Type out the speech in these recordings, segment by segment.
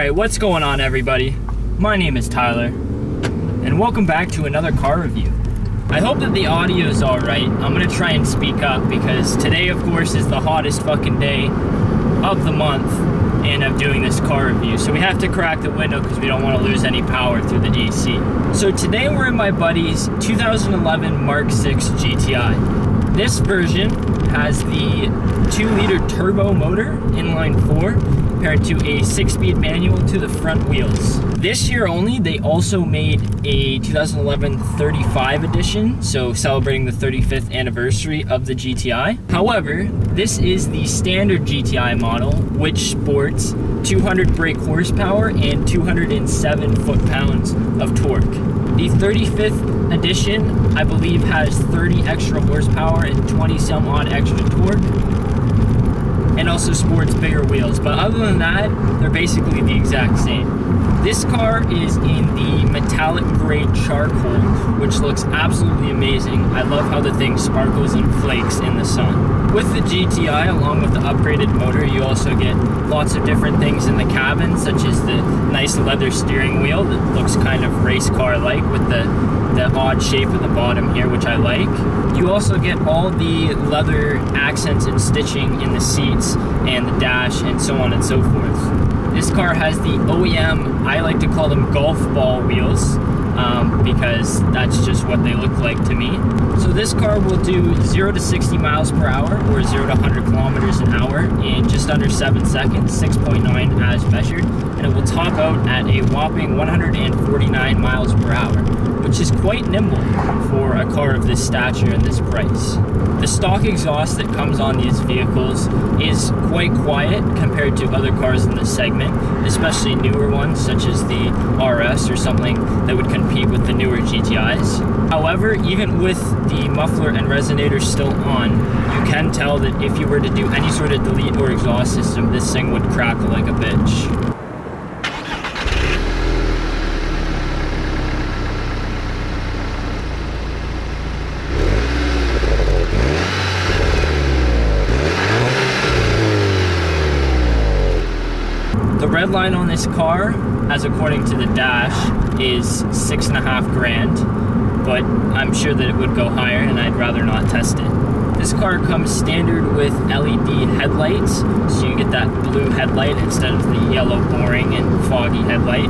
Alright, what's going on everybody? My name is Tyler, and welcome back to another car review. I hope that the audio is alright. I'm gonna try and speak up because today, of course, is the hottest fucking day of the month, and I'm doing this car review. So we have to crack the window because we don't want to lose any power through the AC. So today we're in my buddy's 2011 Mark 6 GTI. This version has the 2-liter turbo motor, inline 4, paired to a 6-speed manual to the front wheels. This year only, they also made a 2011 35 edition, so celebrating the 35th anniversary of the GTI. However, this is the standard GTI model, which sports 200 brake horsepower and 207 foot-pounds of torque. The 35th edition, I believe, has 30 extra horsepower and 20 some odd extra torque, and also sports bigger wheels. But other than that, they're basically the exact same. This car is in the metallic gray charcoal, which looks absolutely amazing. I love how the thing sparkles and flakes in the sun. With the GTI, along with the upgraded motor, you also get lots of different things in the cabin, such as the nice leather steering wheel that looks kind of race car-like with the odd shape at the bottom here, which I like. You also get all the leather accents and stitching in the seats and the dash and so on and so forth. This car has the OEM, I like to call them golf ball wheels, because that's just what they look like to me. So this car will do 0 to 60 miles per hour or 0 to 100 kilometers an hour in just under 7 seconds, 6.9 as measured, and it will top out at a whopping 149 miles per hour, which is quite nimble for a car of this stature and this price. The stock exhaust that comes on these vehicles is quite quiet compared to other cars in this segment, especially newer ones such as the RS or something that would compete with the newer GTIs. However, even with the muffler and resonator still on, you can tell that if you were to do any sort of delete or exhaust system, this thing would crackle like a bitch. The red line on this car, as according to the dash, is $6.5 grand, but I'm sure that it would go higher and I'd rather not test it. This car comes standard with LED headlights, so you get that blue headlight instead of the yellow boring and foggy headlight.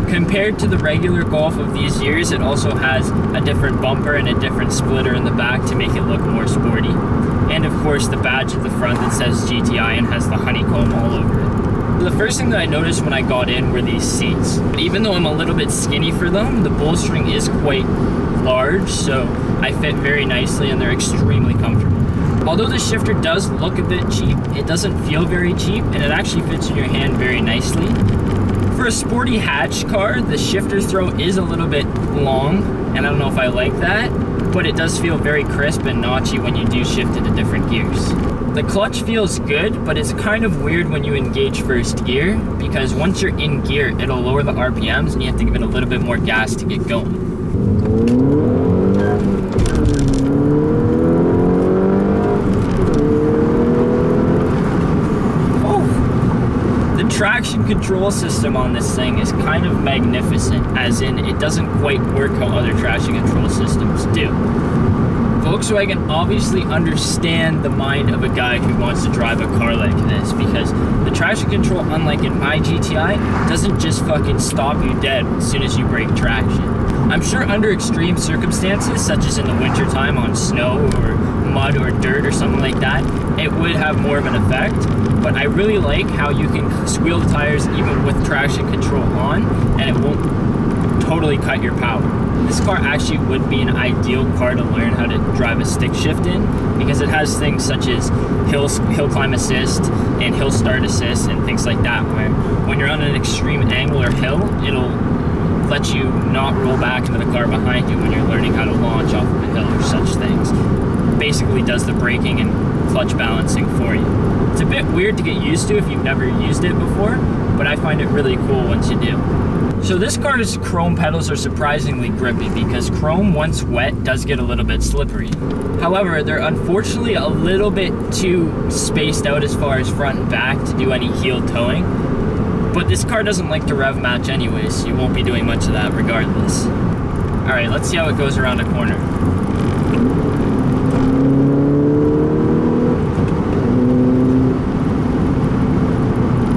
Compared to the regular Golf of these years, it also has a different bumper and a different splitter in the back to make it look more sporty. And of course the badge at the front that says GTI and has the honeycomb all over it. The first thing that I noticed when I got in were these seats. Even though I'm a little bit skinny for them, the bolstering is quite large, so I fit very nicely and they're extremely comfortable. Although the shifter does look a bit cheap, it doesn't feel very cheap, and it actually fits in your hand very nicely. For a sporty hatch car, the shifter throw is a little bit long, and I don't know if I like that, but it does feel very crisp and notchy when you do shift into different gears. The clutch feels good, but it's kind of weird when you engage first gear, because once you're in gear, it'll lower the RPMs and you have to give it a little bit more gas to get going. The traction control system on this thing is kind of magnificent, as in it doesn't quite work how other traction control systems do. Volkswagen obviously understand the mind of a guy who wants to drive a car like this, because the traction control, unlike in my GTI, doesn't just fucking stop you dead as soon as you break traction. I'm sure under extreme circumstances, such as in the wintertime on snow or mud or dirt or something like that, it would have more of an effect, but I really like how you can squeal the tires even with traction control on, and it won't totally cut your power. This car actually would be an ideal car to learn how to drive a stick shift in, because it has things such as hill climb assist and hill start assist and things like that, where when you're on an extreme angle or hill, it'll let you not roll back into the car behind you when you're learning how to launch off of a hill or such things. Basically does the braking and clutch balancing for you. It's a bit weird to get used to if you've never used it before, but I find it really cool once you do. So this car's chrome pedals are surprisingly grippy, because chrome, once wet, does get a little bit slippery. However, they're unfortunately a little bit too spaced out as far as front and back to do any heel towing. But this car doesn't like to rev match anyways, so you won't be doing much of that regardless. Alright, let's see how it goes around a corner.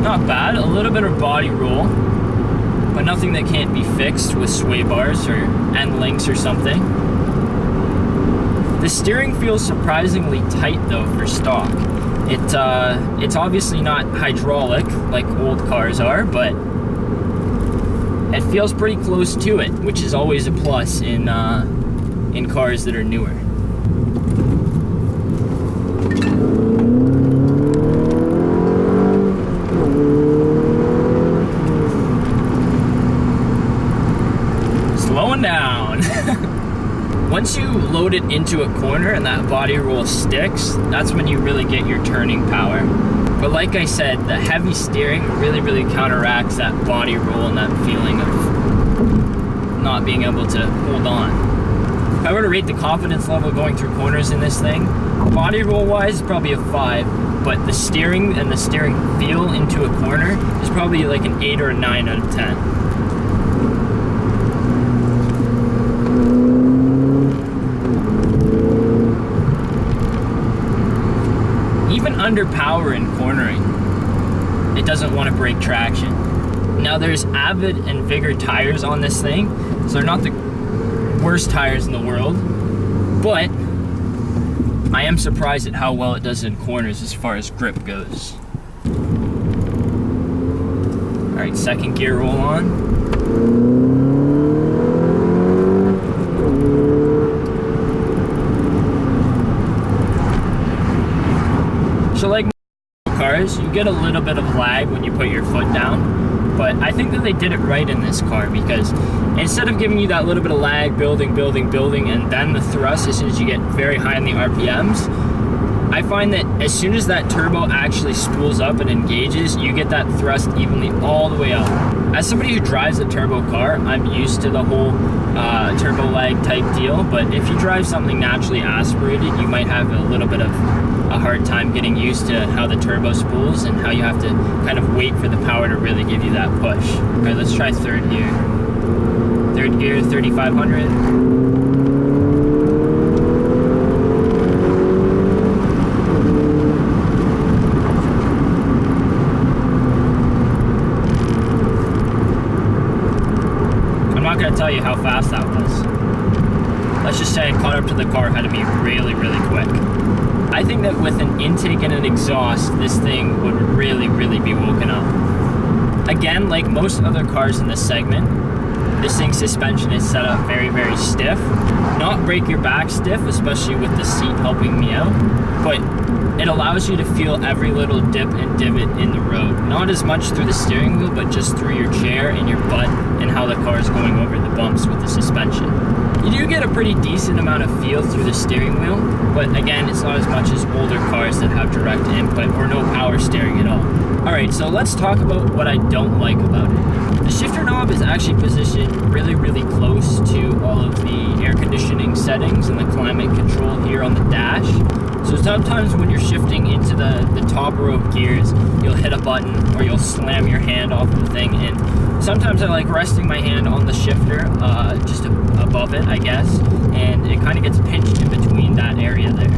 Not bad, a little bit of body roll, but nothing that can't be fixed with sway bars or end links or something. The steering feels surprisingly tight though for stock. It's obviously not hydraulic like old cars are, but it feels pretty close to it, which is always a plus in cars that are newer. Slowing down. Once you load it into a corner and that body roll sticks, that's when you really get your turning power. But like I said, the heavy steering really counteracts that body roll and that feeling of not being able to hold on. If I were to rate the confidence level going through corners in this thing, body roll wise, probably a 5, but the steering and the steering feel into a corner is probably like an 8 or a 9 out of 10. Under power and cornering, it doesn't want to break traction. Now there's Avid and Vigor tires on this thing, so they're not the worst tires in the world, but I am surprised at how well it does in corners as far as grip goes. Alright, second gear roll on. So like cars, you get a little bit of lag when you put your foot down, but I think that they did it right in this car, because instead of giving you that little bit of lag, building, and then the thrust as soon as you get very high in the RPMs, I find that as soon as that turbo actually spools up and engages, you get that thrust evenly all the way up. As somebody who drives a turbo car, I'm used to the whole turbo lag type deal, but if you drive something naturally aspirated, you might have a little bit of a hard time getting used to how the turbo spools and how you have to kind of wait for the power to really give you that push. All right, let's try third gear. Third gear, 3,500. Tell you how fast that was. Let's just say I caught up to the car ahead of me really quick. I think that with an intake and an exhaust, this thing would really be woken up. Again, like most other cars in this segment, this thing's suspension is set up very stiff. Not break your back stiff, especially with the seat helping me out, but it allows you to feel every little dip and divot in the road. Not as much through the steering wheel, but just through your chair and your butt and how the car is going over the bumps with the suspension. You do get a pretty decent amount of feel through the steering wheel, but again, it's not as much as older cars that have direct input or no power steering at all. Alright, so let's talk about what I don't like about it. The shifter knob is actually positioned really close to all of the air conditioning settings and the climate control here on the dash. So sometimes when you're shifting into the top row of gears, you'll hit a button or you'll slam your hand off of the thing, and sometimes I like resting my hand on the shifter, just above it, I guess, and it kind of gets pinched in between that area there.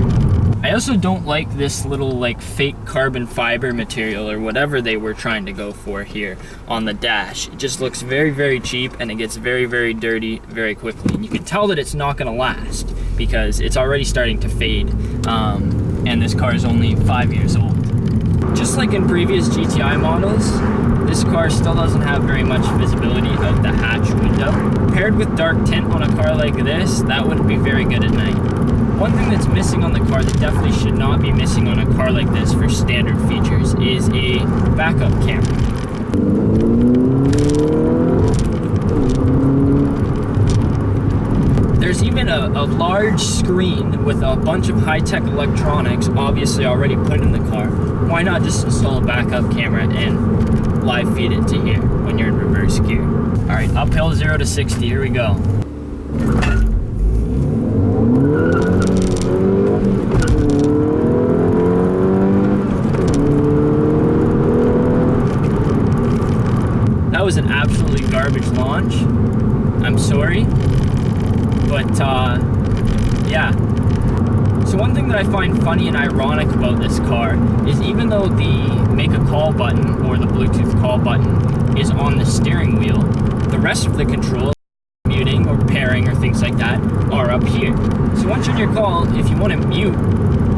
I also don't like this little like fake carbon fiber material or whatever they were trying to go for here on the dash. It just looks very cheap, and it gets very dirty very quickly. And you can tell that it's not going to last because it's already starting to fade, and this car is only 5 years old. Just like in previous GTI models, this car still doesn't have very much visibility out the hatch window. Paired with dark tint on a car like this, that wouldn't be very good at night. One thing that's missing on the car that definitely should not be missing on a car like this for standard features is a backup camera. There's even a large screen with a bunch of high-tech electronics obviously already put in the car. Why not just install a backup camera and live feed it to here when you're in reverse gear? Alright, uphill 0 to 60, here we go. That was an absolutely garbage launch. I'm sorry. But, yeah. So one thing that I find funny and ironic about this car is even though the make a call button or the Bluetooth call button is on the steering wheel, the rest of the controls, muting or pairing or things like that, are up here. So once you're on your call, if you want to mute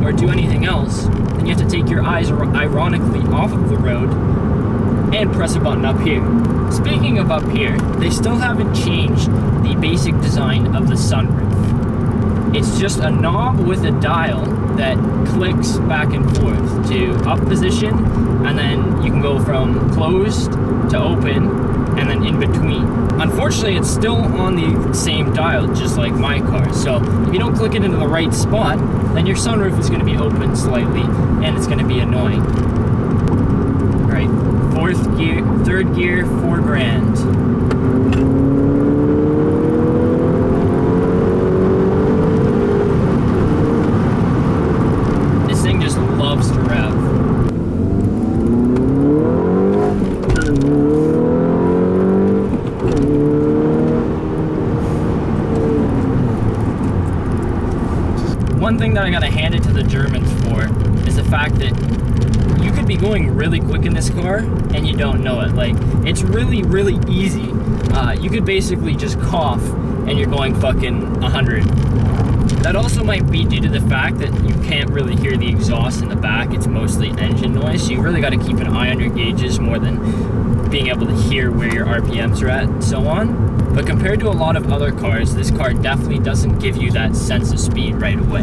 or do anything else, then you have to take your eyes ironically off of the road and press a button up here. Speaking of up here, they still haven't changed the basic design of the sunroof. It's just a knob with a dial that clicks back and forth to up position, and then you can go from closed to open, and then in between. Unfortunately, it's still on the same dial, just like my car. So if you don't click it into the right spot, then your sunroof is going to be open slightly, and it's going to be annoying. All right, third gear, 4 grand. Loves to rev. One thing that I gotta hand it to the Germans for is the fact that you could be going really quick in this car and you don't know it. Like, it's really, really easy. You could basically just cough and you're going fucking 100. That also might be due to the fact that you can't really hear the exhaust in the back. It's mostly engine noise, so you really got to keep an eye on your gauges more than being able to hear where your RPMs are at and so on. But compared to a lot of other cars, this car definitely doesn't give you that sense of speed right away.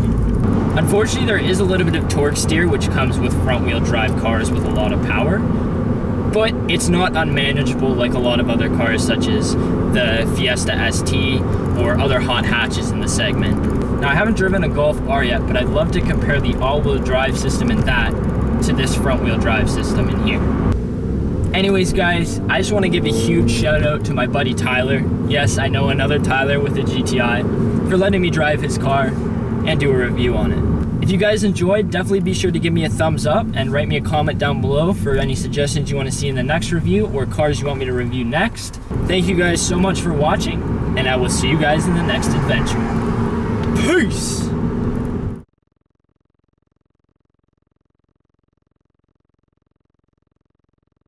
Unfortunately, there is a little bit of torque steer, which comes with front-wheel drive cars with a lot of power. But it's not unmanageable like a lot of other cars such as the Fiesta ST or other hot hatches in the segment. Now, I haven't driven a Golf R yet, but I'd love to compare the all-wheel drive system in that to this front-wheel drive system in here. Anyways, guys, I just want to give a huge shout out to my buddy Tyler. Yes, I know another Tyler with a GTI, for letting me drive his car and do a review on it. If you guys enjoyed, definitely be sure to give me a thumbs up and write me a comment down below for any suggestions you want to see in the next review or cars you want me to review next. Thank you guys so much for watching, and I will see you guys in the next adventure. Peace!